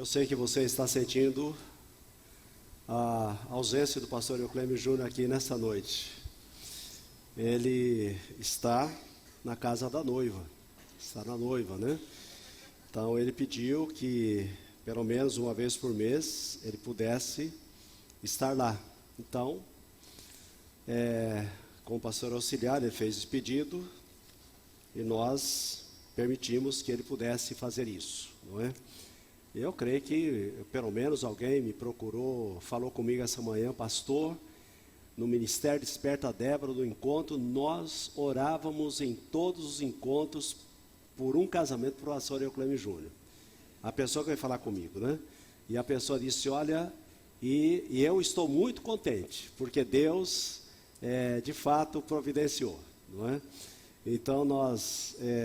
Eu sei que você está sentindo a ausência do pastor Euclêmio Júnior aqui nessa noite. Ele está na casa da noiva, está na noiva, né? Então ele pediu que pelo menos uma vez por mês ele pudesse estar lá. Então, com o pastor auxiliar, ele fez esse pedido e nós permitimos que ele pudesse fazer isso, não é? Eu creio que pelo menos alguém me procurou, falou comigo essa manhã, pastor, no Ministério Desperta Débora do encontro, nós orávamos em todos os encontros por um casamento para o pastor Euclêmio Júnior. A pessoa que vai falar comigo, né? E a pessoa disse, olha, e eu estou muito contente, porque Deus de fato providenciou, não é? Então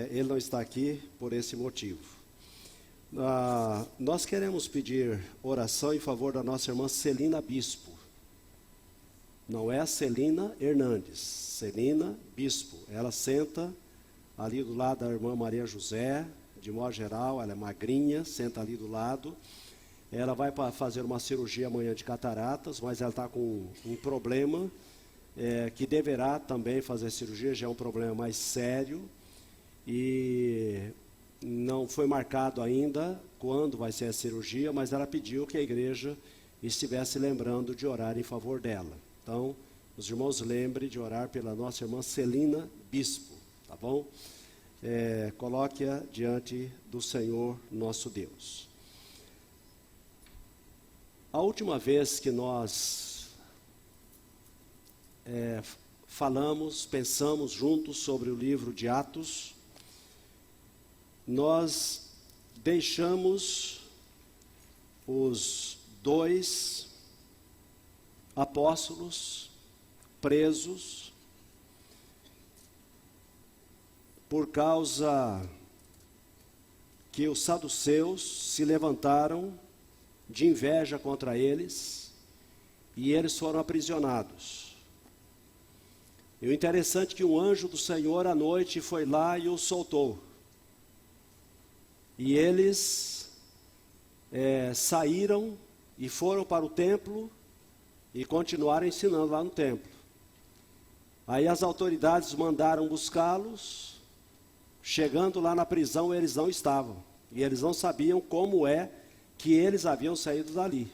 ele não está aqui por esse motivo. Nós queremos pedir oração em favor da nossa irmã Celina Bispo. Não é a Celina Hernandes, Celina Bispo. Ela senta ali do lado da irmã Maria José, de modo geral, ela é magrinha, senta ali do lado. Ela vai fazer uma cirurgia amanhã de cataratas, mas ela está com um problema que deverá também fazer cirurgia, já é um problema mais sério. E não foi marcado ainda quando vai ser a cirurgia, mas ela pediu que a igreja estivesse lembrando de orar em favor dela. Então, os irmãos lembrem de orar pela nossa irmã Celina Bispo, tá bom? Coloque-a diante do Senhor nosso Deus. A última vez que nós pensamos juntos sobre o livro de Atos, nós deixamos os 2 apóstolos presos por causa que os saduceus se levantaram de inveja contra eles e eles foram aprisionados. E o interessante é que um anjo do Senhor à noite foi lá e os soltou. E eles saíram e foram para o templo e continuaram ensinando lá no templo. Aí as autoridades mandaram buscá-los. Chegando lá na prisão, eles não estavam. E eles não sabiam como é que eles haviam saído dali.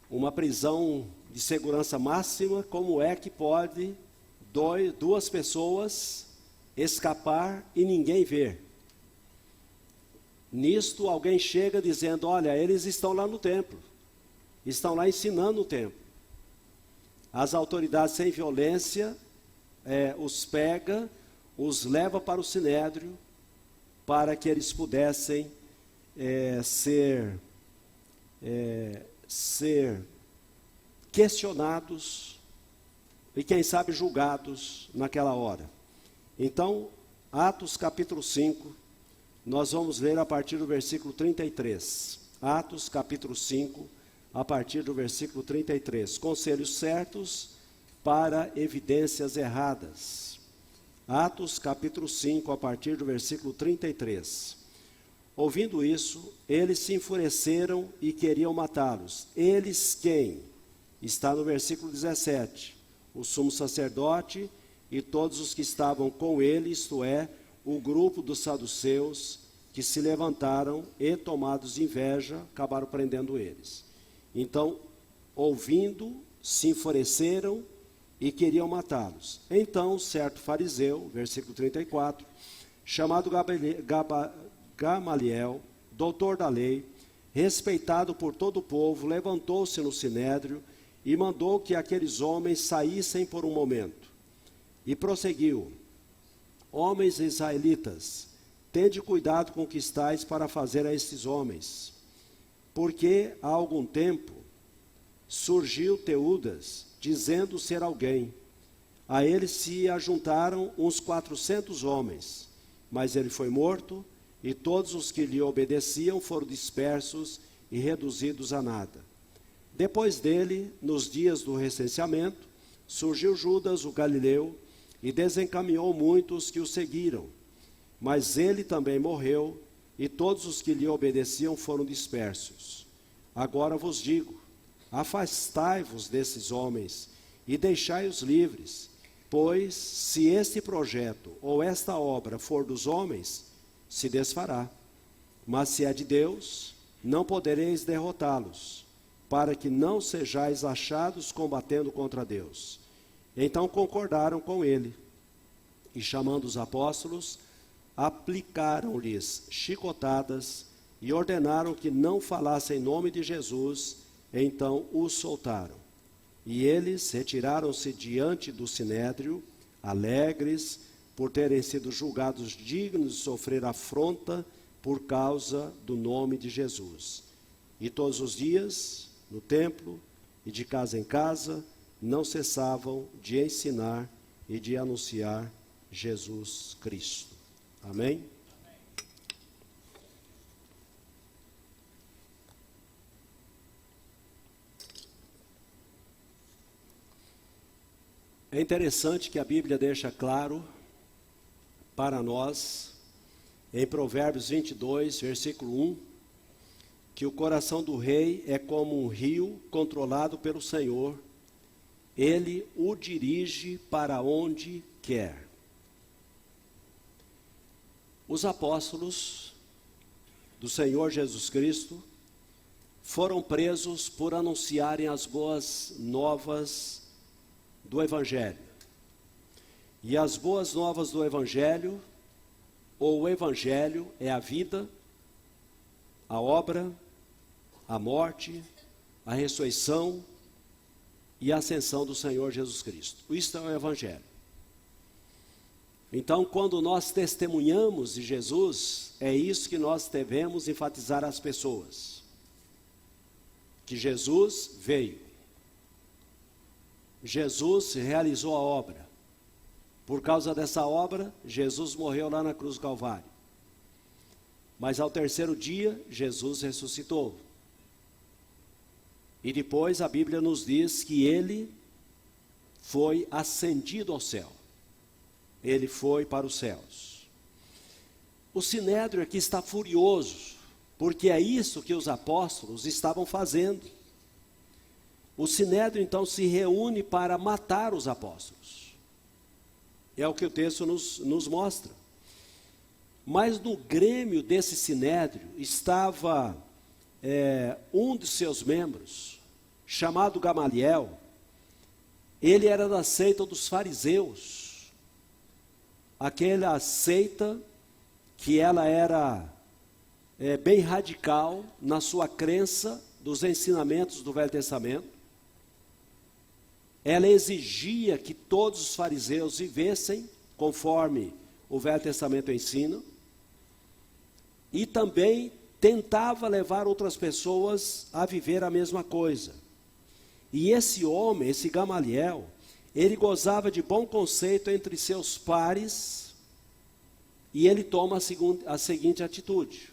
Uma prisão de segurança máxima, como é que pode 2 pessoas escapar e ninguém ver? Nisto alguém chega dizendo, olha, eles estão lá no templo, estão lá ensinando no templo. As autoridades sem violência os pega, os leva para o sinédrio, para que eles pudessem ser questionados e quem sabe julgados naquela hora. Então, Atos capítulo 5, nós vamos ler a partir do versículo 33. Atos capítulo 5, a partir do versículo 33. Conselhos certos para evidências erradas. Atos capítulo 5, a partir do versículo 33. Ouvindo isso, eles se enfureceram e queriam matá-los. Eles quem? Está no versículo 17. O sumo sacerdote e todos os que estavam com ele, isto é, o grupo dos saduceus, que se levantaram e, tomados de inveja, acabaram prendendo eles. Então, ouvindo, se enfureceram e queriam matá-los. Então, certo fariseu, versículo 34, chamado Gamaliel, doutor da lei, respeitado por todo o povo, levantou-se no sinédrio e mandou que aqueles homens saíssem por um momento. E prosseguiu, homens israelitas, tende cuidado com o que estáis para fazer a estes homens, porque há algum tempo surgiu Teudas, dizendo ser alguém. A ele se ajuntaram uns 400 homens, mas ele foi morto, e todos os que lhe obedeciam foram dispersos e reduzidos a nada. Depois dele, nos dias do recenseamento, surgiu Judas o Galileu, e desencaminhou muitos que o seguiram. Mas ele também morreu, e todos os que lhe obedeciam foram dispersos. Agora vos digo, afastai-vos desses homens e deixai-os livres, pois se este projeto ou esta obra for dos homens, se desfará. Mas se é de Deus, não podereis derrotá-los, para que não sejais achados combatendo contra Deus. Então concordaram com ele, e chamando os apóstolos, aplicaram-lhes chicotadas e ordenaram que não falassem em nome de Jesus. Então os soltaram. E eles retiraram-se diante do sinédrio, alegres por terem sido julgados dignos de sofrer afronta por causa do nome de Jesus. E todos os dias, no templo e de casa em casa, não cessavam de ensinar e de anunciar Jesus Cristo. Amém? É interessante que a Bíblia deixa claro para nós, em Provérbios 22, versículo 1, que o coração do rei é como um rio controlado pelo Senhor, ele o dirige para onde quer. Os apóstolos do Senhor Jesus Cristo foram presos por anunciarem as boas novas do Evangelho. E as boas novas do Evangelho, ou o Evangelho, é a vida, a obra, a morte, a ressurreição e a ascensão do Senhor Jesus Cristo. Isto é o Evangelho. Então, quando nós testemunhamos de Jesus, é isso que nós devemos enfatizar às pessoas. Que Jesus veio. Jesus realizou a obra. Por causa dessa obra, Jesus morreu lá na cruz do Calvário. Mas ao terceiro dia, Jesus ressuscitou. E depois a Bíblia nos diz que ele foi ascendido ao céu. Ele foi para os céus. O sinédrio aqui está furioso, porque é isso que os apóstolos estavam fazendo. O sinédrio então se reúne para matar os apóstolos. É o que o texto nos mostra. Mas no grêmio desse sinédrio estava um de seus membros, chamado Gamaliel. Ele era da seita dos fariseus. Aquela seita que ela era bem radical na sua crença dos ensinamentos do Velho Testamento. Ela exigia que todos os fariseus vivessem conforme o Velho Testamento ensina, e também tentava levar outras pessoas a viver a mesma coisa. E esse homem, esse Gamaliel, ele gozava de bom conceito entre seus pares, e ele toma a seguinte atitude.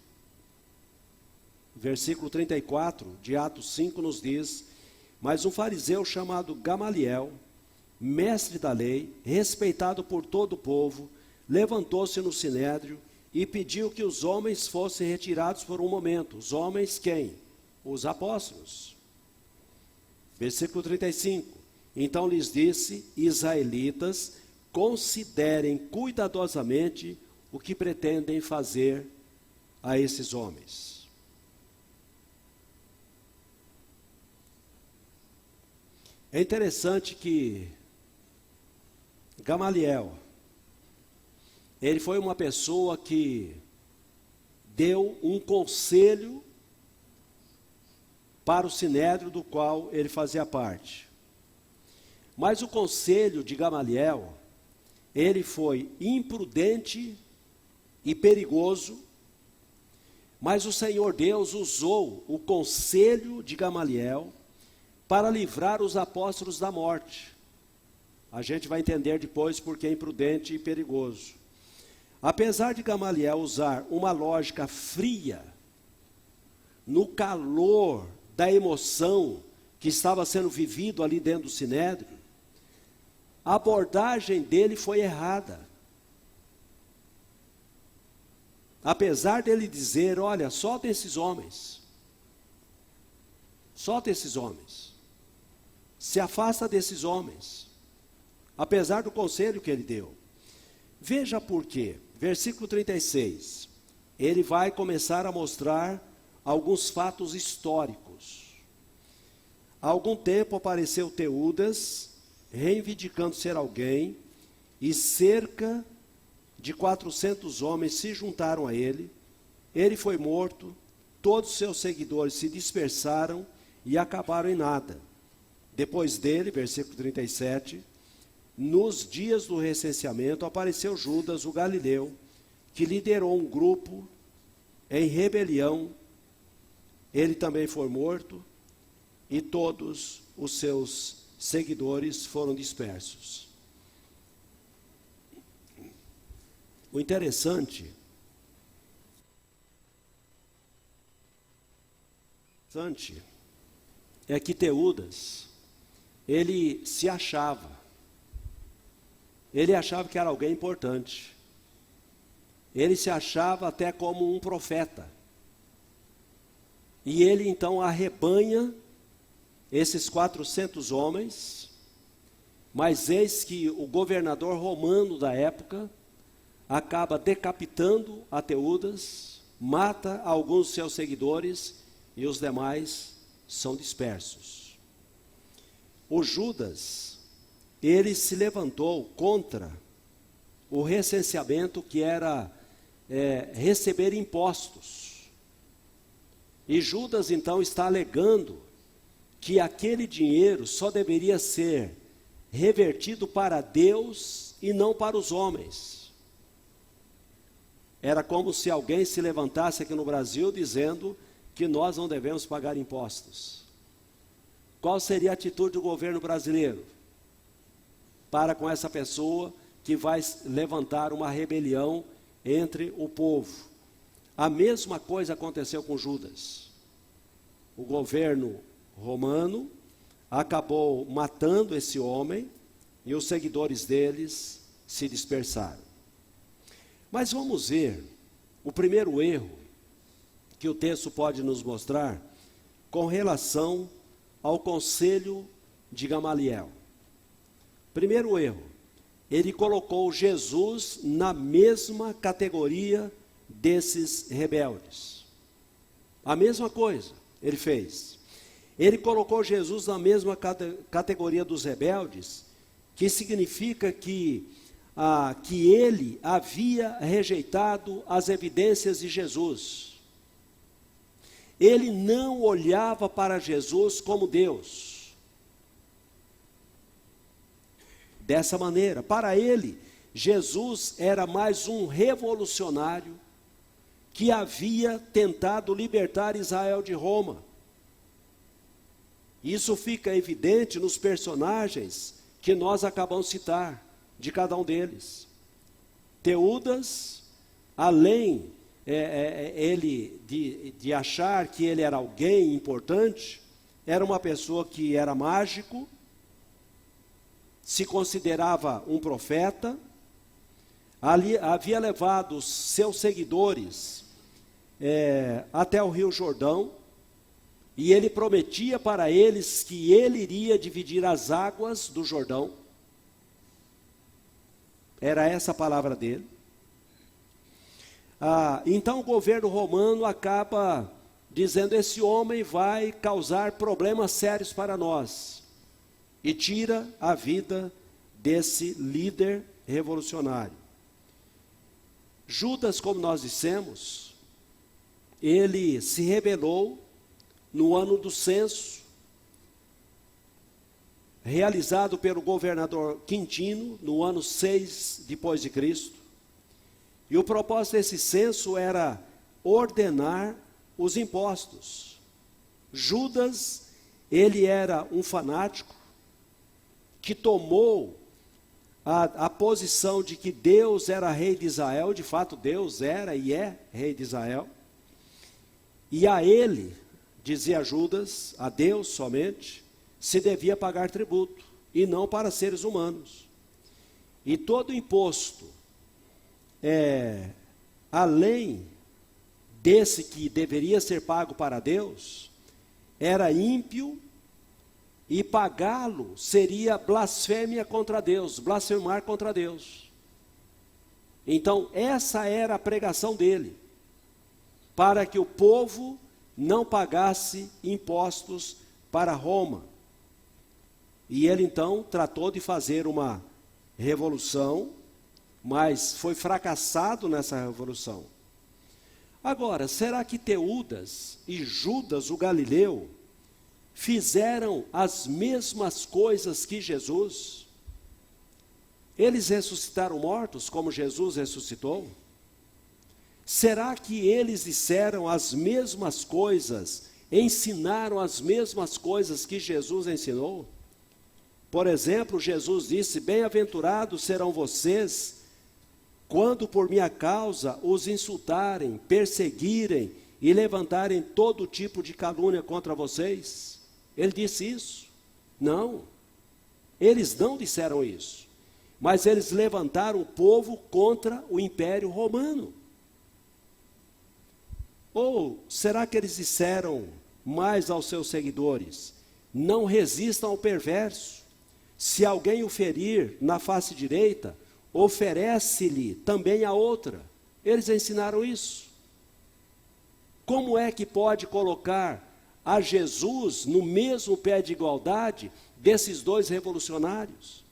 Versículo 34 de Atos 5 nos diz: mas um fariseu chamado Gamaliel, mestre da lei, respeitado por todo o povo, levantou-se no sinédrio e pediu que os homens fossem retirados por um momento. Os homens quem? Os apóstolos. Versículo 35. Então lhes disse: israelitas, considerem cuidadosamente o que pretendem fazer a esses homens. É interessante que Gamaliel, ele foi uma pessoa que deu um conselho para o sinédrio do qual ele fazia parte. Mas o conselho de Gamaliel, ele foi imprudente e perigoso, mas o Senhor Deus usou o conselho de Gamaliel para livrar os apóstolos da morte. A gente vai entender depois porque é imprudente e perigoso. Apesar de Gamaliel usar uma lógica fria, no calor da emoção que estava sendo vivido ali dentro do sinédrio, a abordagem dele foi errada. apesar dele dizer, olha, solta esses homens, se afasta desses homens, apesar do conselho que ele deu. Veja por quê. Versículo 36, ele vai começar a mostrar alguns fatos históricos. Há algum tempo apareceu Teudas, reivindicando ser alguém, e cerca de 400 homens se juntaram a ele. Ele foi morto, todos os seus seguidores se dispersaram e acabaram em nada. Depois dele, versículo 37, nos dias do recenseamento apareceu Judas, o galileu, que liderou um grupo em rebelião. Ele também foi morto e todos os seus seguidores foram dispersos. O interessante é que Teudas, ele se achava. Ele achava que era alguém importante. Ele se achava até como um profeta. E ele então arrebanha esses 400 homens, mas eis que o governador romano da época acaba decapitando a Teudas, mata alguns de seus seguidores e os demais são dispersos. O Judas, ele se levantou contra o recenseamento, que era receber impostos. E Judas então está alegando que aquele dinheiro só deveria ser revertido para Deus e não para os homens. Era como se alguém se levantasse aqui no Brasil dizendo que nós não devemos pagar impostos. Qual seria a atitude do governo brasileiro para com essa pessoa que vai levantar uma rebelião entre o povo? A mesma coisa aconteceu com Judas. O governo romano acabou matando esse homem e os seguidores deles se dispersaram. Mas vamos ver o primeiro erro que o texto pode nos mostrar com relação ao conselho de Gamaliel. Primeiro erro, ele colocou Jesus na mesma categoria desses rebeldes. A mesma coisa ele fez. Ele colocou Jesus na mesma categoria dos rebeldes, que significa que ele havia rejeitado as evidências de Jesus. Ele não olhava para Jesus como Deus. Dessa maneira, para ele, Jesus era mais um revolucionário que havia tentado libertar Israel de Roma. Isso fica evidente nos personagens que nós acabamos de citar, de cada um deles. Teudas, além ele de achar que ele era alguém importante, era uma pessoa que era mágico, se considerava um profeta, havia levado os seus seguidores até o Rio Jordão, e ele prometia para eles que ele iria dividir as águas do Jordão. Era essa a palavra dele. Então o governo romano acaba dizendo: esse homem vai causar problemas sérios para nós, e tira a vida desse líder revolucionário. Judas, como nós dissemos, ele se rebelou no ano do censo, realizado pelo governador Quintino, no ano 6 depois de Cristo. E o propósito desse censo era ordenar os impostos. Judas, ele era um fanático que tomou a posição de que Deus era rei de Israel. De fato, Deus era e é rei de Israel. E a ele, dizia Judas, a Deus somente, se devia pagar tributo, e não para seres humanos. E todo imposto além desse que deveria ser pago para Deus, era ímpio, e pagá-lo seria blasfêmia contra Deus, blasfemar contra Deus. Então, essa era a pregação dele, para que o povo não pagasse impostos para Roma. E ele então tratou de fazer uma revolução, mas foi fracassado nessa revolução. Agora, será que Teudas e Judas o Galileu fizeram as mesmas coisas que Jesus? Eles ressuscitaram mortos como Jesus ressuscitou? Será que eles disseram as mesmas coisas, ensinaram as mesmas coisas que Jesus ensinou? Por exemplo, Jesus disse: bem-aventurados serão vocês, quando por minha causa os insultarem, perseguirem e levantarem todo tipo de calúnia contra vocês. Ele disse isso? Não, eles não disseram isso, mas eles levantaram o povo contra o Império Romano. Ou será que eles disseram mais aos seus seguidores: não resistam ao perverso, se alguém o ferir na face direita, oferece-lhe também a outra? Eles ensinaram isso. Como é que pode colocar a Jesus no mesmo pé de igualdade desses dois revolucionários?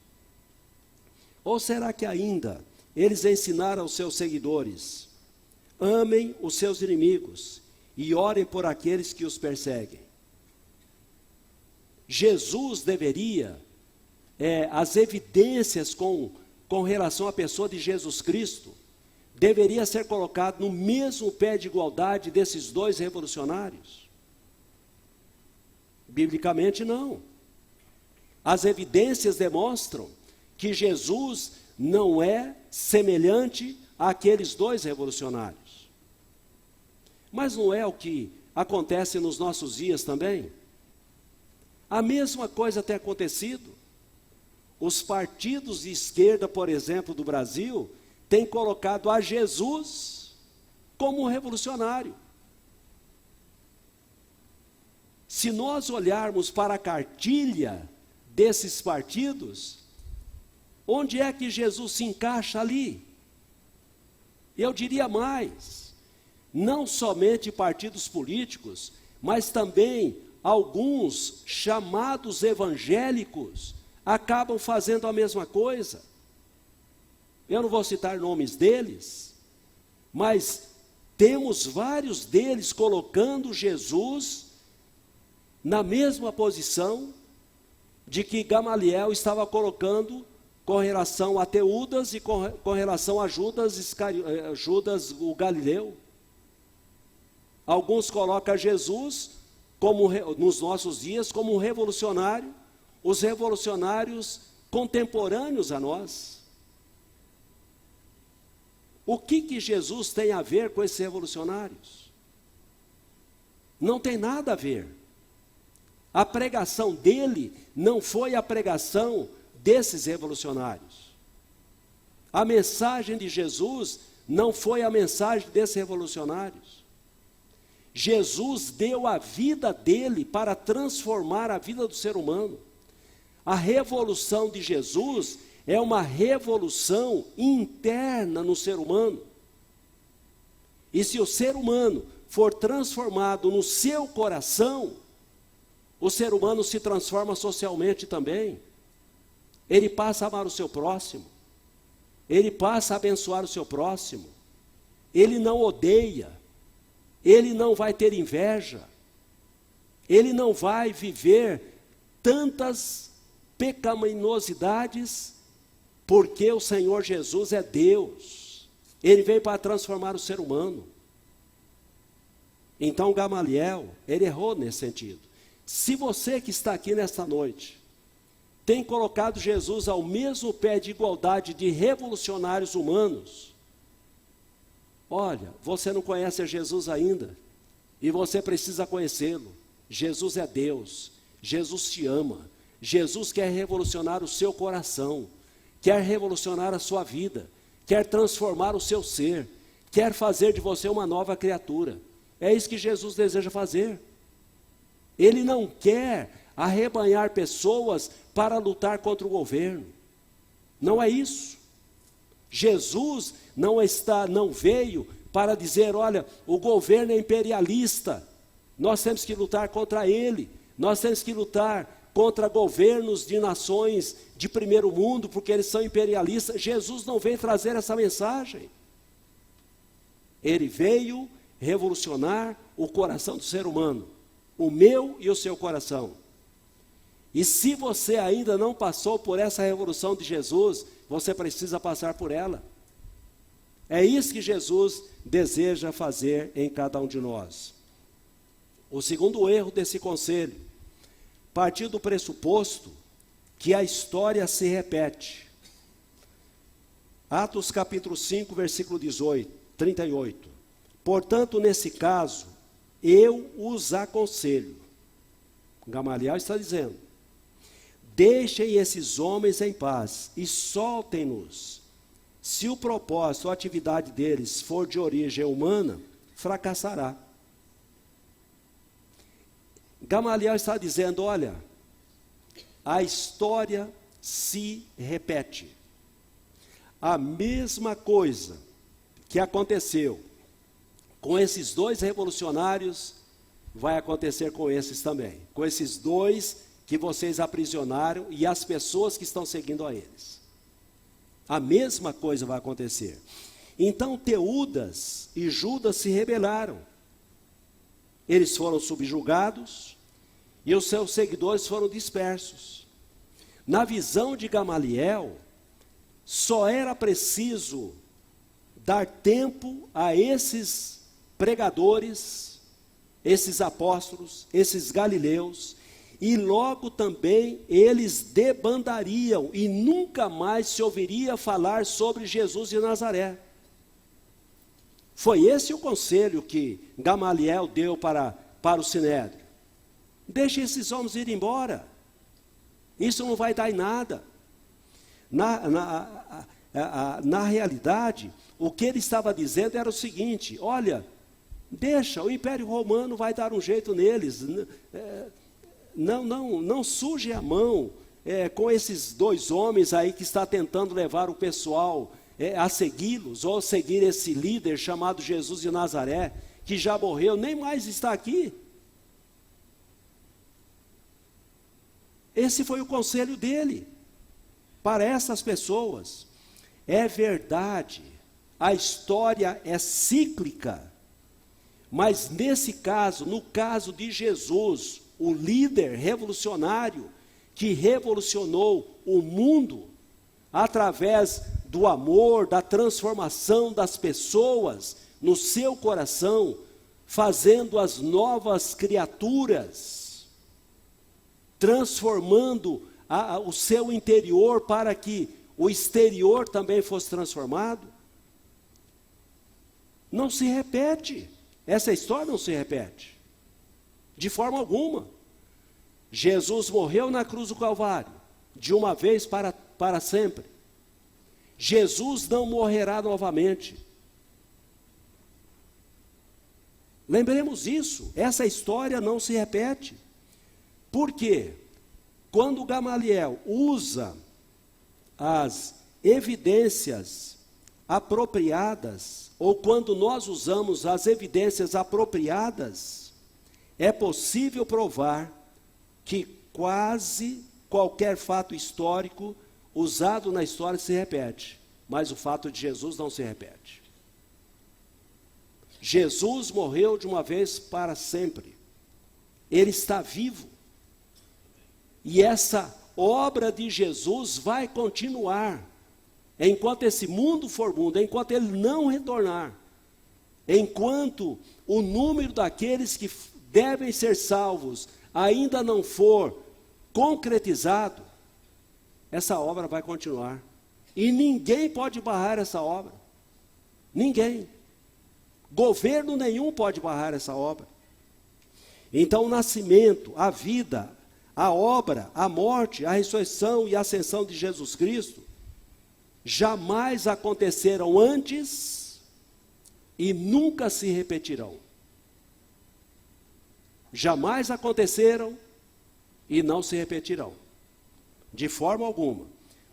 Ou será que ainda eles ensinaram aos seus seguidores: amem os seus inimigos e orem por aqueles que os perseguem? Jesus deveria, as evidências com relação à pessoa de Jesus Cristo, deveria ser colocado no mesmo pé de igualdade desses dois revolucionários? Biblicamente não. As evidências demonstram que Jesus não é semelhante àqueles dois revolucionários. Mas não é o que acontece nos nossos dias também? A mesma coisa tem acontecido. Os partidos de esquerda, por exemplo, do Brasil, têm colocado a Jesus como um revolucionário. Se nós olharmos para a cartilha desses partidos, onde é que Jesus se encaixa ali? Eu diria mais, não somente partidos políticos, mas também alguns chamados evangélicos acabam fazendo a mesma coisa. Eu não vou citar nomes deles, mas temos vários deles colocando Jesus na mesma posição de que Gamaliel estava colocando com relação a Teudas e com relação a Judas o Galileu. Alguns colocam Jesus como, nos nossos dias, como um revolucionário, os revolucionários contemporâneos a nós. O que Jesus tem a ver com esses revolucionários? Não tem nada a ver. A pregação dele não foi a pregação desses revolucionários. A mensagem de Jesus não foi a mensagem desses revolucionários. Jesus deu a vida dele para transformar a vida do ser humano. A revolução de Jesus é uma revolução interna no ser humano. E se o ser humano for transformado no seu coração, o ser humano se transforma socialmente também. Ele passa a amar o seu próximo. Ele passa a abençoar o seu próximo. Ele não odeia. Ele não vai ter inveja. Ele não vai viver tantas pecaminosidades, porque o Senhor Jesus é Deus. Ele veio para transformar o ser humano. Então Gamaliel, ele errou nesse sentido. Se você que está aqui nesta noite tem colocado Jesus ao mesmo pé de igualdade de revolucionários humanos, olha, você não conhece a Jesus ainda, e você precisa conhecê-lo. Jesus é Deus, Jesus te ama, Jesus quer revolucionar o seu coração, quer revolucionar a sua vida, quer transformar o seu ser, quer fazer de você uma nova criatura. É isso que Jesus deseja fazer. Ele não quer arrebanhar pessoas para lutar contra o governo. Não é isso. Jesus não veio para dizer, olha, o governo é imperialista, nós temos que lutar contra ele, nós temos que lutar contra governos de nações de primeiro mundo, porque eles são imperialistas. Jesus não veio trazer essa mensagem. Ele veio revolucionar o coração do ser humano, o meu e o seu coração. E se você ainda não passou por essa revolução de Jesus, você precisa passar por ela. É isso que Jesus deseja fazer em cada um de nós. O segundo erro desse conselho, partir do pressuposto que a história se repete. Atos capítulo 5, versículo 38. Portanto, nesse caso, eu os aconselho. Gamaliel está dizendo, deixem esses homens em paz e soltem-nos. Se o propósito ou a atividade deles for de origem humana, fracassará. Gamaliel está dizendo, olha, a história se repete. A mesma coisa que aconteceu com esses dois revolucionários, vai acontecer com esses também. Com esses dois que vocês aprisionaram e as pessoas que estão seguindo a eles. A mesma coisa vai acontecer. Então Teudas e Judas se rebelaram. Eles foram subjugados e os seus seguidores foram dispersos. Na visão de Gamaliel, só era preciso dar tempo a esses pregadores, esses apóstolos, esses galileus, e logo também eles debandariam e nunca mais se ouviria falar sobre Jesus de Nazaré. Foi esse o conselho que Gamaliel deu para o Sinédrio. Deixe esses homens ir embora. Isso não vai dar em nada. Na realidade, o que ele estava dizendo era o seguinte, olha, deixa, o Império Romano vai dar um jeito neles. Não suje a mão com esses dois homens aí que está tentando levar o pessoal a segui-los, ou seguir esse líder chamado Jesus de Nazaré, que já morreu, nem mais está aqui. Esse foi o conselho dele para essas pessoas. É verdade, a história é cíclica, mas nesse caso, no caso de Jesus, o líder revolucionário que revolucionou o mundo através do amor, da transformação das pessoas no seu coração, fazendo as novas criaturas, transformando o seu interior para que o exterior também fosse transformado. Não se repete, essa história não se repete. De forma alguma. Jesus morreu na cruz do Calvário, de uma vez para sempre. Jesus não morrerá novamente. Lembremos isso, essa história não se repete. Por quê? Quando Gamaliel usa as evidências apropriadas, ou quando nós usamos as evidências apropriadas, é possível provar que quase qualquer fato histórico usado na história se repete, mas o fato de Jesus não se repete. Jesus morreu de uma vez para sempre. Ele está vivo. E essa obra de Jesus vai continuar, enquanto esse mundo for mundo, enquanto ele não retornar, enquanto o número daqueles que devem ser salvos ainda não for concretizado, essa obra vai continuar. E ninguém pode barrar essa obra. Ninguém. Governo nenhum pode barrar essa obra. Então o nascimento, a vida, a obra, a morte, a ressurreição e a ascensão de Jesus Cristo jamais aconteceram antes e nunca se repetirão. Jamais aconteceram e não se repetirão, de forma alguma.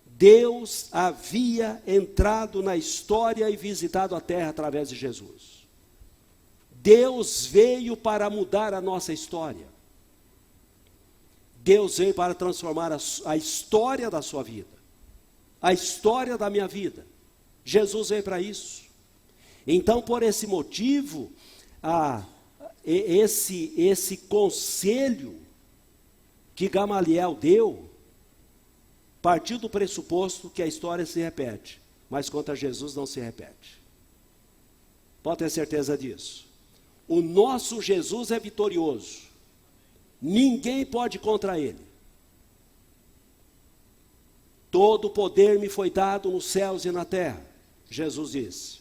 Deus havia entrado na história e visitado a terra através de Jesus. Deus veio para mudar a nossa história. Deus veio para transformar a história da sua vida, a história da minha vida. Jesus veio para isso. Então, por esse motivo, esse conselho que Gamaliel deu, partiu do pressuposto que a história se repete, mas quanto a Jesus não se repete. Pode ter certeza disso. O nosso Jesus é vitorioso. Ninguém pode ir contra ele. Todo o poder me foi dado nos céus e na terra, Jesus disse.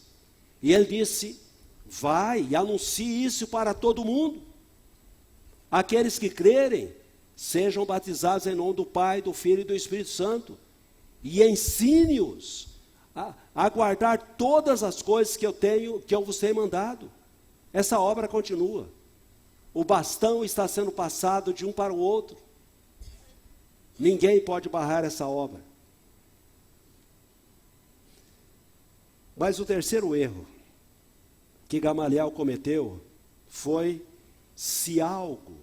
E ele disse, vai e anuncie isso para todo mundo. Aqueles que crerem, sejam batizados em nome do Pai, do Filho e do Espírito Santo. E ensine-os a guardar todas as coisas que eu vos tenho mandado. Essa obra continua. O bastão está sendo passado de um para o outro. Ninguém pode barrar essa obra. Mas o terceiro erro que Gamaliel cometeu foi: se algo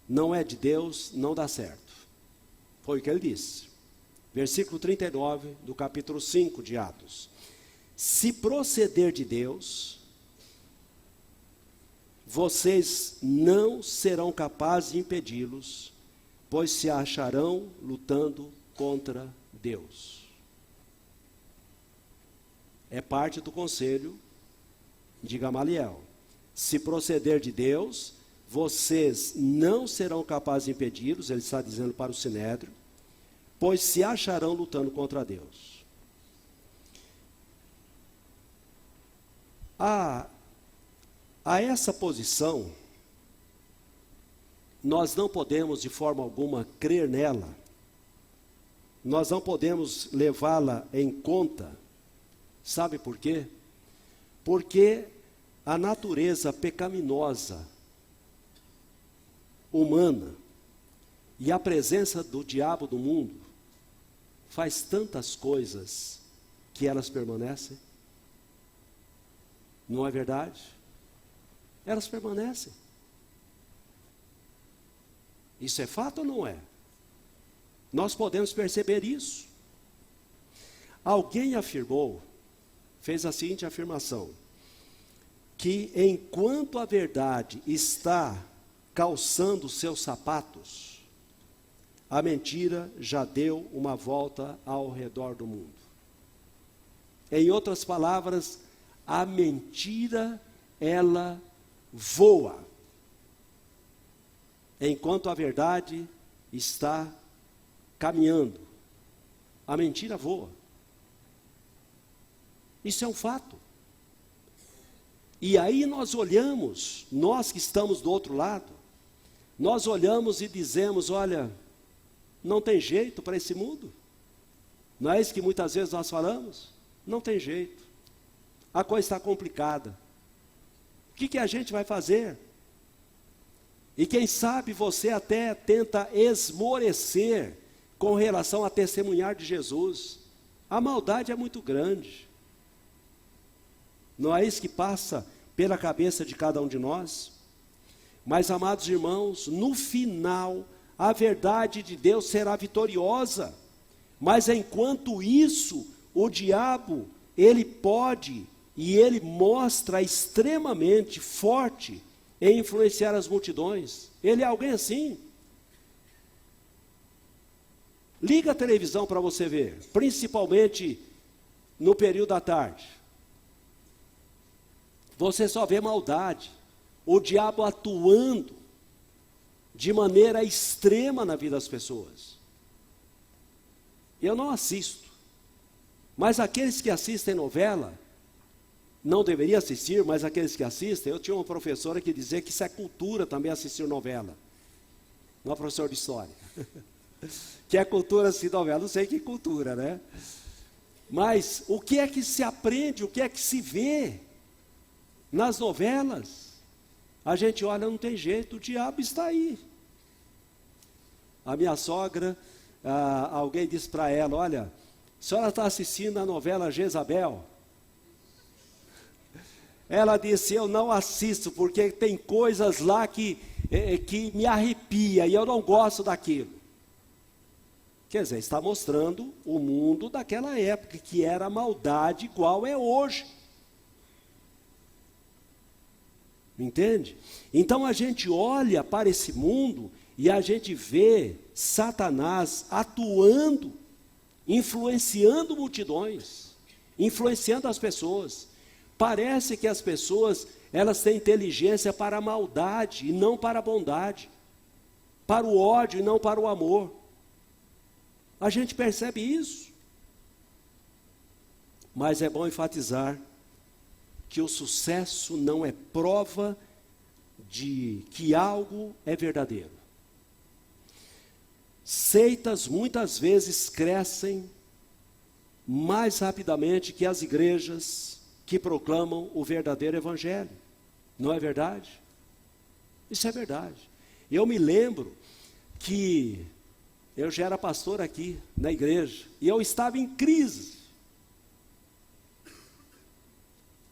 não é de Deus, não dá certo. Foi o que ele disse. Versículo 39 do capítulo 5 de Atos. Se proceder de Deus, vocês não serão capazes de impedi-los, pois se acharão lutando contra Deus. É parte do conselho de Gamaliel. Se proceder de Deus, vocês não serão capazes de impedi-los, ele está dizendo para o Sinédrio, pois se acharão lutando contra Deus. A essa posição, nós não podemos de forma alguma crer nela, nós não podemos levá-la em conta. Sabe por quê? Porque a natureza pecaminosa humana e a presença do diabo no mundo faz tantas coisas que elas permanecem. Não é verdade? Elas permanecem. Isso é fato ou não é? Nós podemos perceber isso. Alguém afirmou, fez a seguinte afirmação, que enquanto a verdade está calçando seus sapatos, a mentira já deu uma volta ao redor do mundo. Em outras palavras, a mentira, ela voa, enquanto a verdade está caminhando. A mentira voa. Isso é um fato. E aí nós olhamos, nós que estamos do outro lado, nós olhamos e dizemos, olha, não tem jeito para esse mundo. Não é isso que muitas vezes nós falamos? Não tem jeito. A coisa está complicada. O que a gente vai fazer? E quem sabe você até tenta esmorecer com relação a testemunhar de Jesus. A maldade é muito grande. Não é isso que passa pela cabeça de cada um de nós? Mas, amados irmãos, no final, a verdade de Deus será vitoriosa. Mas enquanto isso, o diabo, ele pode e ele mostra extremamente forte em influenciar as multidões. Ele é alguém assim. Liga a televisão para você ver, principalmente no período da tarde. Você só vê maldade, o diabo atuando de maneira extrema na vida das pessoas. Eu não assisto, mas aqueles que assistem novela, não deveriam assistir, mas aqueles que assistem, eu tinha uma professora que dizia que isso é cultura também assistir novela. Uma professora de história. Que é cultura assistir novela, não sei que cultura, né? Mas o que é que se aprende, o que é que se vê? nas novelas, a gente olha, não tem jeito, o diabo está aí. A minha sogra, alguém disse para ela, olha, a senhora está assistindo a novela Jezabel? Ela disse, eu não assisto, porque tem coisas lá que me arrepia, e eu não gosto daquilo. Quer dizer, está mostrando o mundo daquela época, que era maldade igual é hoje. Entende? Então a gente olha para esse mundo e a gente vê Satanás atuando, influenciando multidões, influenciando as pessoas. Parece que as pessoas, elas têm inteligência para a maldade e não para a bondade, para o ódio e não para o amor. A gente percebe isso. Mas é bom enfatizar que o sucesso não é prova de que algo é verdadeiro. Seitas muitas vezes crescem mais rapidamente que as igrejas que proclamam o verdadeiro evangelho. Não é verdade? Isso é verdade. Eu me lembro que eu já era pastor aqui na igreja e eu estava em crise.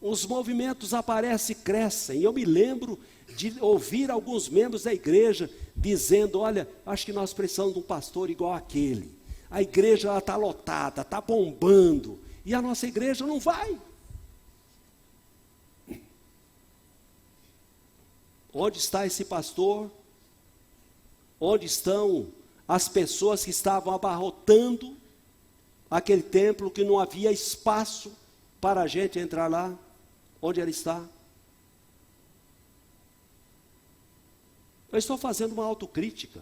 Os movimentos aparecem e crescem. Eu me lembro de ouvir alguns membros da igreja dizendo, olha, acho que nós precisamos de um pastor igual aquele. A igreja está lotada, está bombando, e a nossa igreja não vai. Onde está esse pastor? Onde estão as pessoas que estavam abarrotando aquele templo, que não havia espaço para a gente entrar lá? Onde ele está? Eu estou fazendo uma autocrítica,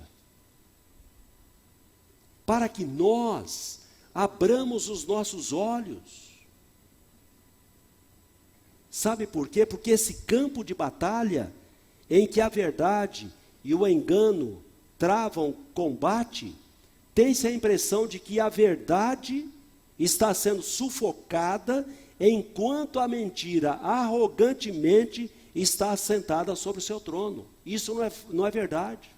para que nós abramos os nossos olhos. Sabe por quê? Porque esse campo de batalha, em que a verdade e o engano travam combate, tem-se a impressão de que a verdade está sendo sufocada, enquanto a mentira arrogantemente está assentada sobre o seu trono. Isso não é verdade.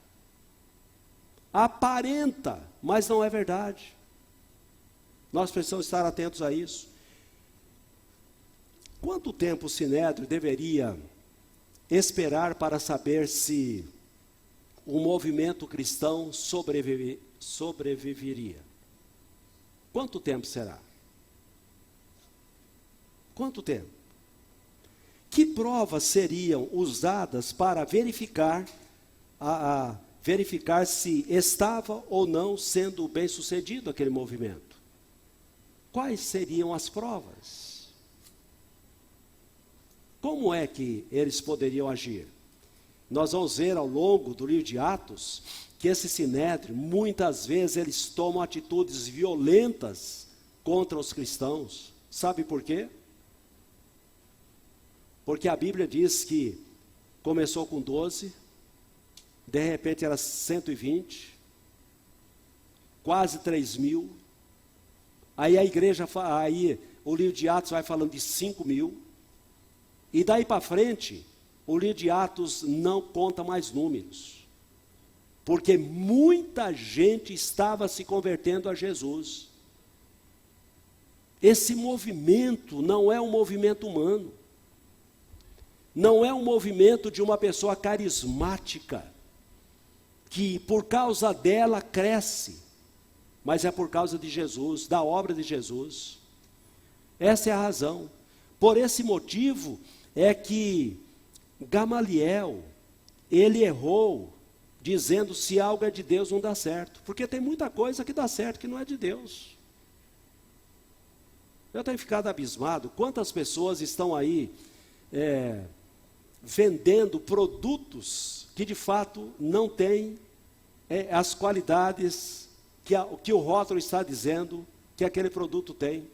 Aparenta, mas não é verdade. Nós precisamos estar atentos a isso. Quanto tempo o Sinédrio deveria esperar para saber se o movimento cristão sobreviveria? Quanto tempo será? Quanto tempo? Que provas seriam usadas para verificar se estava ou não sendo bem sucedido aquele movimento? Quais seriam as provas? Como é que eles poderiam agir? Nós vamos ver ao longo do livro de Atos que esse sinédrio, muitas vezes eles tomam atitudes violentas contra os cristãos. Sabe por quê? Porque a Bíblia diz que começou com 12, de repente era 120, quase 3.000. Aí a igreja, aí o livro de Atos vai falando de 5.000. E daí para frente, o livro de Atos não conta mais números. Porque muita gente estava se convertendo a Jesus. Esse movimento não é um movimento humano. Não é um movimento de uma pessoa carismática, que por causa dela cresce, mas é por causa de Jesus, da obra de Jesus. Essa é a razão. Por esse motivo é que Gamaliel, ele errou, dizendo se algo é de Deus não dá certo, porque tem muita coisa que dá certo que não é de Deus. Eu tenho ficado abismado, quantas pessoas estão aí vendendo produtos que de fato não têm as qualidades que o rótulo está dizendo que aquele produto tem.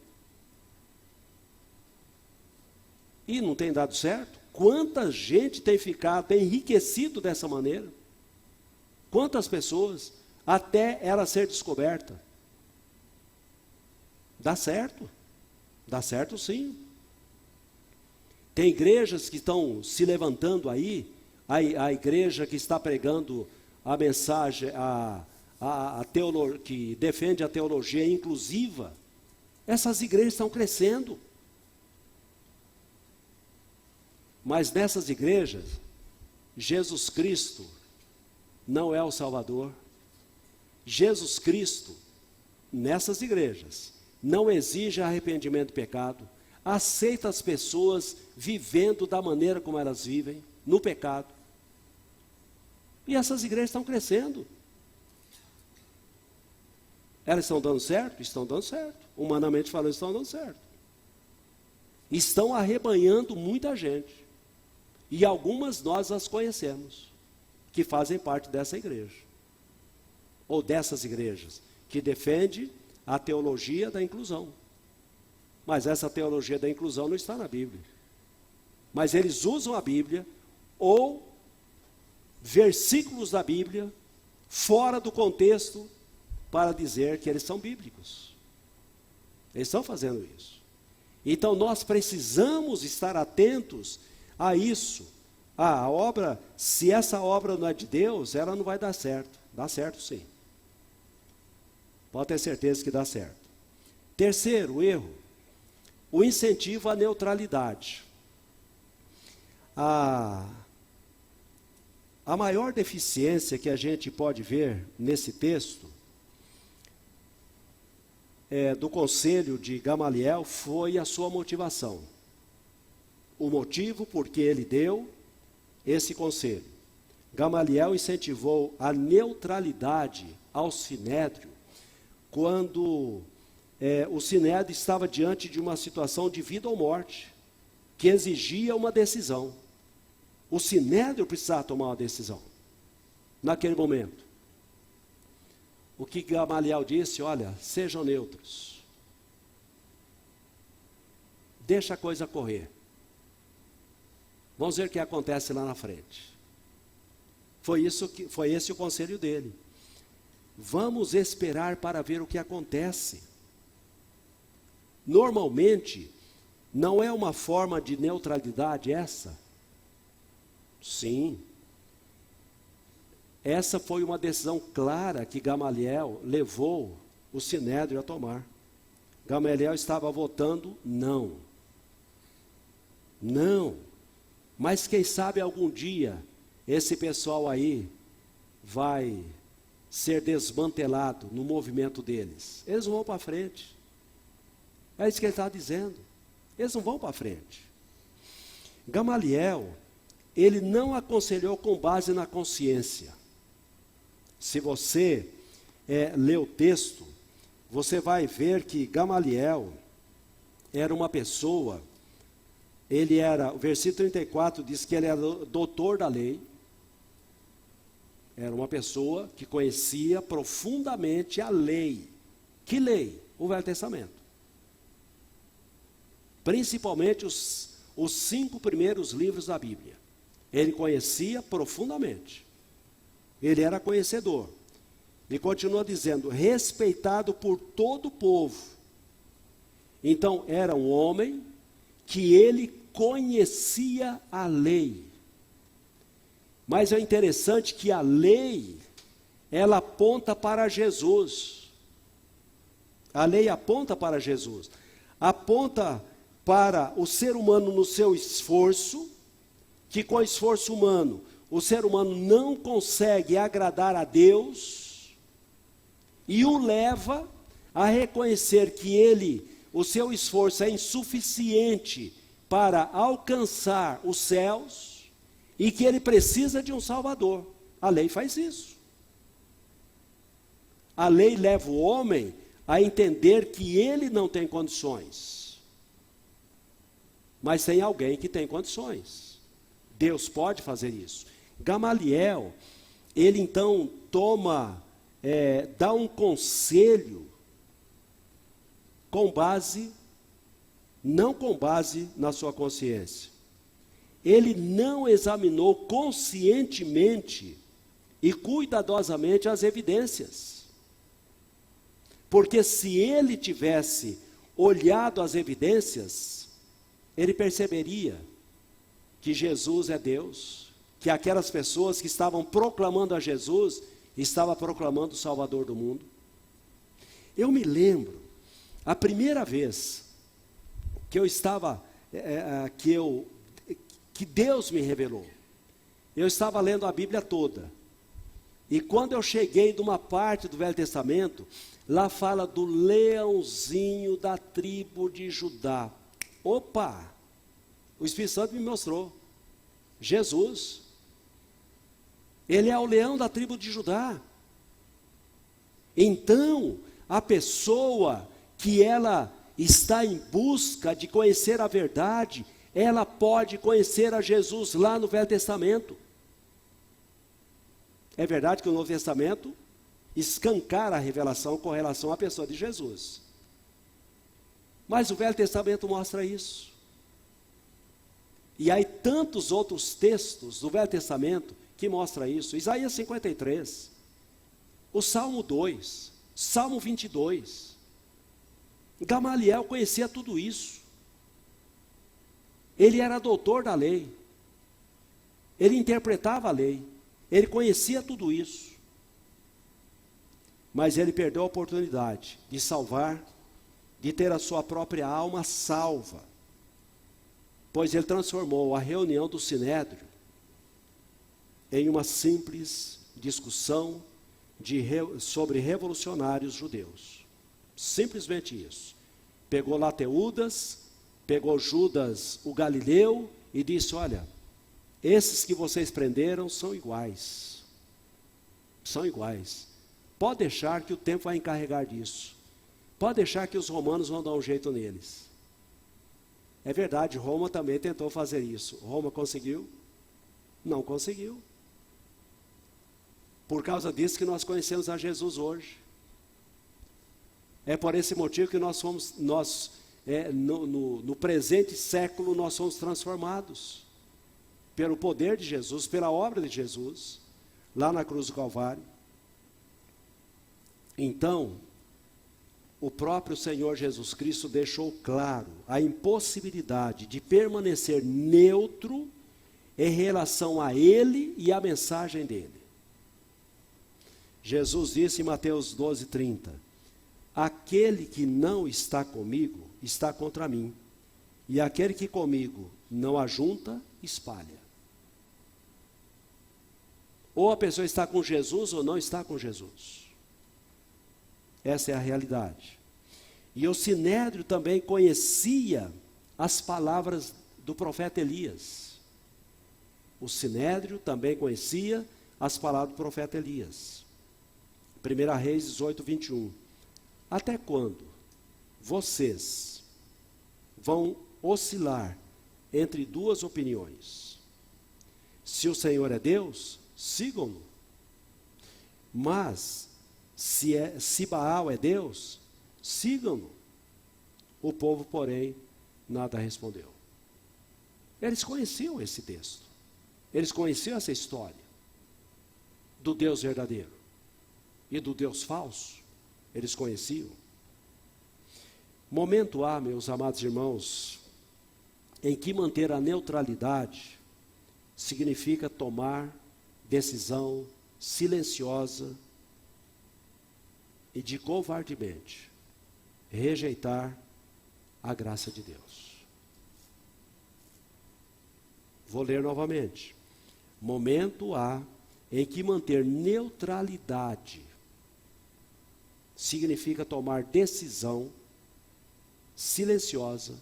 E não tem dado certo. Quanta gente tem ficado enriquecido dessa maneira? Quantas pessoas, até ela ser descoberta? Dá certo sim. Tem igrejas que estão se levantando aí, a igreja que está pregando a mensagem, que defende a teologia inclusiva, essas igrejas estão crescendo. Mas nessas igrejas, Jesus Cristo não é o Salvador. Jesus Cristo, nessas igrejas, não exige arrependimento de pecado, aceita as pessoas vivendo da maneira como elas vivem, no pecado. E essas igrejas estão crescendo. Elas estão dando certo? Estão dando certo. Humanamente falando, estão dando certo. Estão arrebanhando muita gente. E algumas nós as conhecemos, que fazem parte dessa igreja. Ou dessas igrejas, que defende a teologia da inclusão. Mas essa teologia da inclusão não está na Bíblia. Mas eles usam a Bíblia, ou versículos da Bíblia, fora do contexto, para dizer que eles são bíblicos. Eles estão fazendo isso. Então nós precisamos estar atentos a isso. A obra, se essa obra não é de Deus, ela não vai dar certo. Dá certo sim. Pode ter certeza que dá certo. Terceiro erro, o incentivo à neutralidade. A maior deficiência que a gente pode ver nesse texto do conselho de Gamaliel foi a sua motivação. O motivo porque ele deu esse conselho. Gamaliel incentivou a neutralidade ao sinédrio quando o sinédrio estava diante de uma situação de vida ou morte, que exigia uma decisão. O sinédrio precisava tomar uma decisão, naquele momento. O que Gamaliel disse? Olha, sejam neutros. Deixa a coisa correr. Vamos ver o que acontece lá na frente. Foi esse o conselho dele. Vamos esperar para ver o que acontece. Normalmente, não é uma forma de neutralidade essa? Sim. Essa foi uma decisão clara que Gamaliel levou o sinédrio a tomar. Gamaliel estava votando não. Não. Mas quem sabe algum dia esse pessoal aí vai ser desmantelado no movimento deles. Eles não vão para frente. É isso que ele está dizendo. Eles não vão para frente. Gamaliel, ele não aconselhou com base na consciência. Se você ler o texto, você vai ver que Gamaliel era uma pessoa, o versículo 34 diz que ele era doutor da lei, era uma pessoa que conhecia profundamente a lei. Que lei? O Velho Testamento. Principalmente os 5 primeiros livros da Bíblia. Ele conhecia profundamente. Ele era conhecedor. E continua dizendo, respeitado por todo o povo. Então, era um homem que ele conhecia a lei. Mas é interessante que a lei, ela aponta para Jesus. A lei aponta para Jesus. Aponta para o ser humano no seu esforço, que com esforço humano, o ser humano não consegue agradar a Deus, e o leva a reconhecer que o seu esforço é insuficiente para alcançar os céus, e que ele precisa de um Salvador. A lei faz isso. A lei leva o homem a entender que ele não tem condições, mas tem alguém que tem condições. Deus pode fazer isso. Gamaliel, ele então dá um conselho não com base na sua consciência. Ele não examinou conscientemente e cuidadosamente as evidências. Porque se ele tivesse olhado as evidências, ele perceberia que Jesus é Deus, que aquelas pessoas que estavam proclamando a Jesus, estavam proclamando o Salvador do mundo. Eu me lembro, a primeira vez que eu estava, que Deus me revelou, eu estava lendo a Bíblia toda, e quando eu cheguei de uma parte do Velho Testamento, lá fala do leãozinho da tribo de Judá. Opa! O Espírito Santo me mostrou. Jesus. Ele é o leão da tribo de Judá. Então, a pessoa que ela está em busca de conhecer a verdade, ela pode conhecer a Jesus lá no Velho Testamento. É verdade que o Novo Testamento escancara a revelação com relação à pessoa de Jesus. Mas o Velho Testamento mostra isso. E aí tantos outros textos do Velho Testamento que mostram isso. Isaías 53, o Salmo 2, Salmo 22. Gamaliel conhecia tudo isso. Ele era doutor da lei. Ele interpretava a lei. Ele conhecia tudo isso. Mas ele perdeu a oportunidade de salvar, de ter a sua própria alma salva. Pois ele transformou a reunião do Sinédrio em uma simples discussão sobre revolucionários judeus. Simplesmente isso. Pegou lá Teudas, pegou Judas o Galileu e disse: olha, esses que vocês prenderam são iguais. São iguais. Pode deixar que o tempo vai encarregar disso. Pode deixar que os romanos vão dar um jeito neles. É verdade, Roma também tentou fazer isso. Roma conseguiu? Não conseguiu. Por causa disso que nós conhecemos a Jesus hoje. É por esse motivo que no presente século nós somos transformados. Pelo poder de Jesus, pela obra de Jesus, lá na cruz do Calvário. Então, o próprio Senhor Jesus Cristo deixou claro a impossibilidade de permanecer neutro em relação a Ele e a mensagem dele. Jesus disse em Mateus 12:30, aquele que não está comigo, está contra mim, e aquele que comigo não ajunta, espalha. Ou a pessoa está com Jesus ou não está com Jesus. Essa é a realidade. E o Sinédrio também conhecia as palavras do profeta Elias. O Sinédrio também conhecia as palavras do profeta Elias. 1 Reis 18:21. Até quando vocês vão oscilar entre duas opiniões? Se o Senhor é Deus, sigam-no. Mas se Baal é Deus, sigam-no. O povo, porém, nada respondeu. Eles conheciam esse texto. Eles conheciam essa história do Deus verdadeiro e do Deus falso. Eles conheciam. Momento há, meus amados irmãos, em que manter a neutralidade significa tomar decisão silenciosa e de covardemente rejeitar a graça de Deus. Vou ler novamente. Momento há em que manter neutralidade significa tomar decisão silenciosa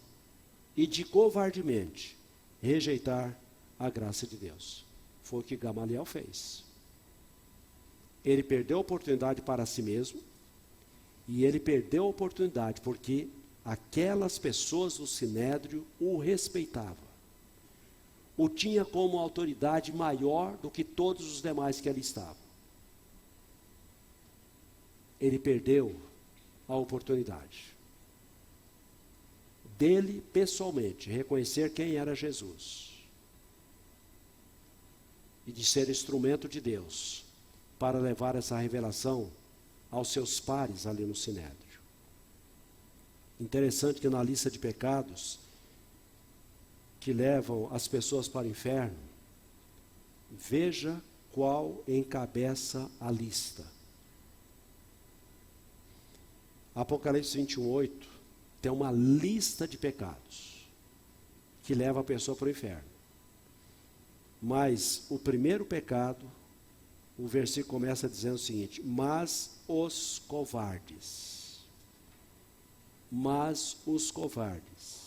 e de covardemente rejeitar a graça de Deus. Foi o que Gamaliel fez. Ele perdeu a oportunidade para si mesmo, e ele perdeu a oportunidade porque aquelas pessoas do Sinédrio o respeitavam. O tinha como autoridade maior do que todos os demais que ali estavam. Ele perdeu a oportunidade dele, pessoalmente, reconhecer quem era Jesus e de ser instrumento de Deus para levar essa revelação aos seus pares ali no Sinédrio. Interessante que na lista de pecados, que levam as pessoas para o inferno, veja qual encabeça a lista. Apocalipse 21:8 tem uma lista de pecados que leva a pessoa para o inferno. Mas o primeiro pecado, o versículo começa dizendo o seguinte: mas os covardes. Mas os covardes.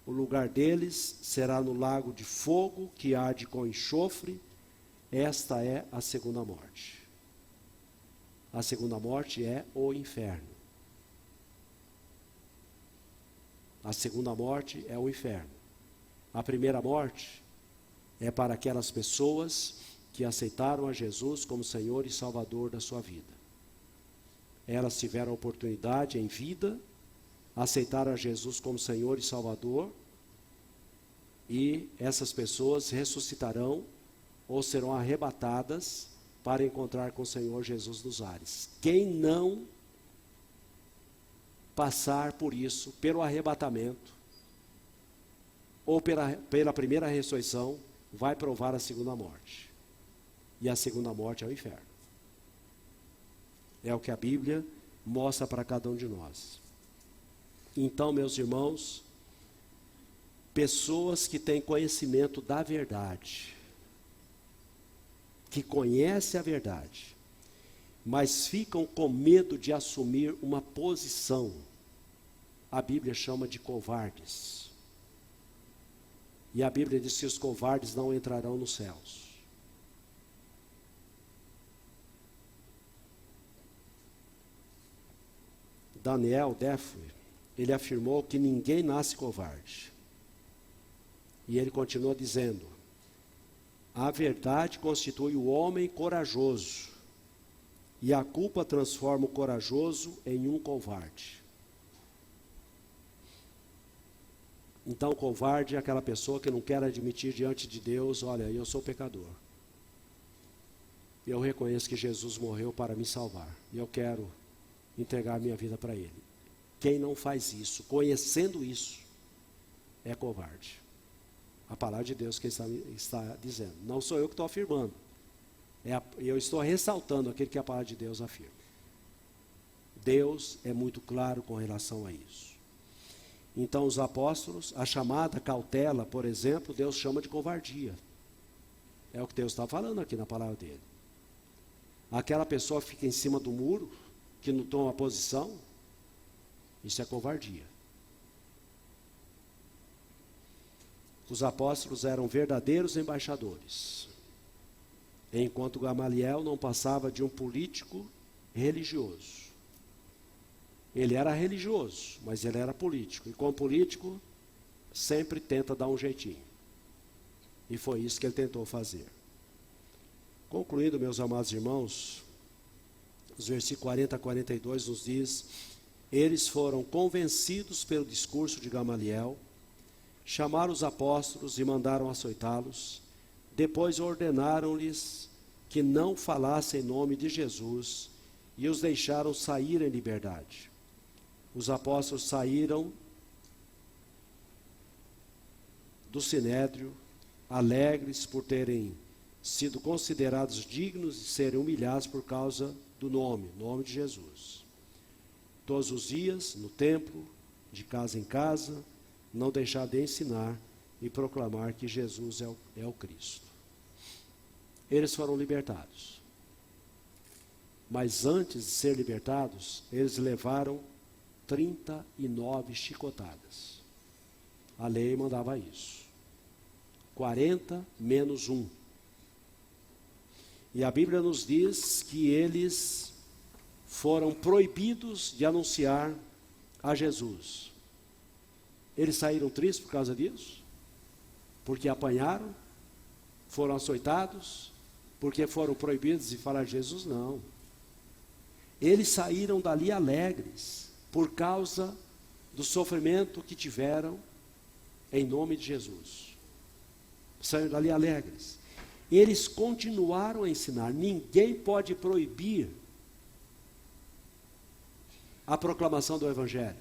O lugar deles será no lago de fogo que arde com enxofre. Esta é a segunda morte. A segunda morte é o inferno. A segunda morte é o inferno. A primeira morte é para aquelas pessoas que aceitaram a Jesus como Senhor e Salvador da sua vida. Elas tiveram a oportunidade em vida, aceitaram a Jesus como Senhor e Salvador, e essas pessoas ressuscitarão ou serão arrebatadas para encontrar com o Senhor Jesus nos ares. Quem não passar por isso, pelo arrebatamento, ou pela primeira ressurreição, vai provar a segunda morte. E a segunda morte é o inferno. É o que a Bíblia mostra para cada um de nós. Então, meus irmãos, pessoas que têm conhecimento da verdade, que conhecem a verdade, mas ficam com medo de assumir uma posição, a Bíblia chama de covardes. E a Bíblia diz que os covardes não entrarão nos céus. Daniel Defoe, ele afirmou que ninguém nasce covarde. E ele continua dizendo: a verdade constitui o homem corajoso, e a culpa transforma o corajoso em um covarde. Então, o covarde é aquela pessoa que não quer admitir diante de Deus: olha, eu sou pecador. Eu reconheço que Jesus morreu para me salvar, e eu quero entregar minha vida para Ele. Quem não faz isso, conhecendo isso, é covarde. A palavra de Deus que está dizendo. Não sou eu que estou afirmando. Eu estou ressaltando aquilo que a palavra de Deus afirma. Deus é muito claro com relação a isso. Então, os apóstolos, a chamada cautela, por exemplo, Deus chama de covardia. É o que Deus está falando aqui na palavra dele. Aquela pessoa que fica em cima do muro, que não toma posição, isso é covardia. Os apóstolos eram verdadeiros embaixadores, enquanto Gamaliel não passava de um político religioso. Ele era religioso, mas ele era político, e como político, sempre tenta dar um jeitinho. E foi isso que ele tentou fazer. Concluindo, meus amados irmãos, os versículos 40 a 42 nos diz: eles foram convencidos pelo discurso de Gamaliel, chamaram os apóstolos e mandaram açoitá-los. Depois ordenaram-lhes que não falassem em nome de Jesus e os deixaram sair em liberdade. Os apóstolos saíram do sinédrio, alegres por terem sido considerados dignos de serem humilhados por causa do nome de Jesus. Todos os dias, no templo, de casa em casa, não deixar de ensinar e proclamar que Jesus é o Cristo. Eles foram libertados. Mas antes de ser libertados, eles levaram 39 chicotadas. A lei mandava isso. 40 menos 1. E a Bíblia nos diz que eles foram proibidos de anunciar a Jesus. Eles saíram tristes por causa disso? Porque apanharam? Foram açoitados? Porque foram proibidos de falar de Jesus? Não. Eles saíram dali alegres, por causa do sofrimento que tiveram em nome de Jesus. Saíram dali alegres. Eles continuaram a ensinar. Ninguém pode proibir a proclamação do Evangelho.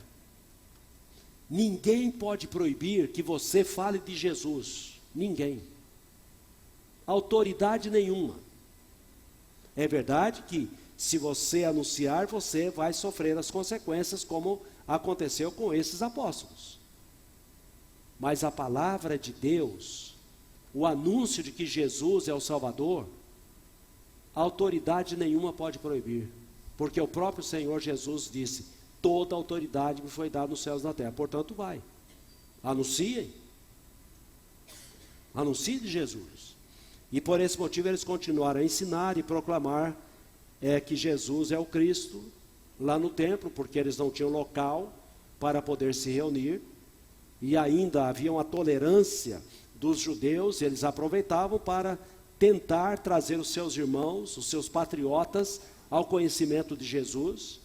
Ninguém pode proibir que você fale de Jesus. Ninguém. Autoridade nenhuma. É verdade que se você anunciar, você vai sofrer as consequências, como aconteceu com esses apóstolos. Mas a palavra de Deus, o anúncio de que Jesus é o Salvador, autoridade nenhuma pode proibir. Porque o próprio Senhor Jesus disse: toda autoridade me foi dada nos céus e na terra. Portanto, vai. Anunciem. Anuncie de Jesus. E por esse motivo eles continuaram a ensinar e proclamar que Jesus é o Cristo lá no templo, porque eles não tinham local para poder se reunir. E ainda havia uma tolerância dos judeus, eles aproveitavam para tentar trazer os seus irmãos, os seus patriotas, ao conhecimento de Jesus.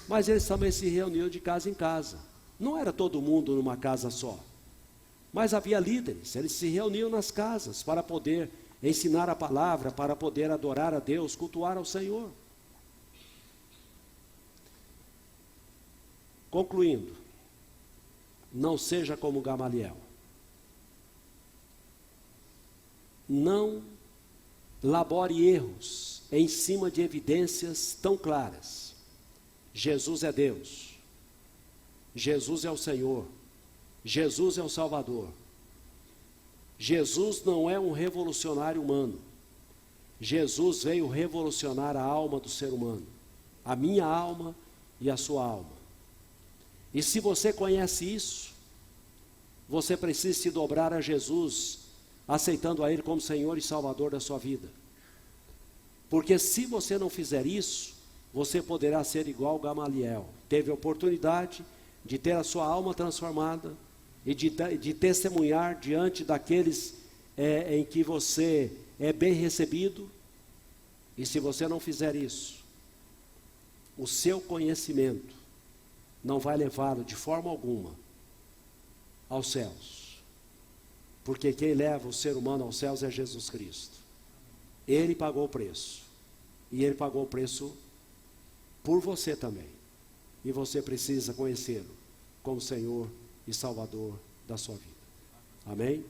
Mas eles também se reuniam de casa em casa. Não era todo mundo numa casa só. Mas havia líderes, eles se reuniam nas casas para poder ensinar a palavra, para poder adorar a Deus, cultuar ao Senhor. Concluindo, não seja como Gamaliel. Não labore erros em cima de evidências tão claras. Jesus é Deus. Jesus é o Senhor. Jesus é o Salvador. Jesus não é um revolucionário humano. Jesus veio revolucionar a alma do ser humano. A minha alma e a sua alma. E se você conhece isso, você precisa se dobrar a Jesus, aceitando a Ele como Senhor e Salvador da sua vida. Porque se você não fizer isso, você poderá ser igual Gamaliel. Teve a oportunidade de ter a sua alma transformada e de testemunhar diante daqueles em que você é bem recebido. E se você não fizer isso, o seu conhecimento não vai levá-lo de forma alguma aos céus. Porque quem leva o ser humano aos céus é Jesus Cristo. Ele pagou o preço. E Ele pagou o preço por você também. E você precisa conhecê-lo como Senhor e Salvador da sua vida. Amém?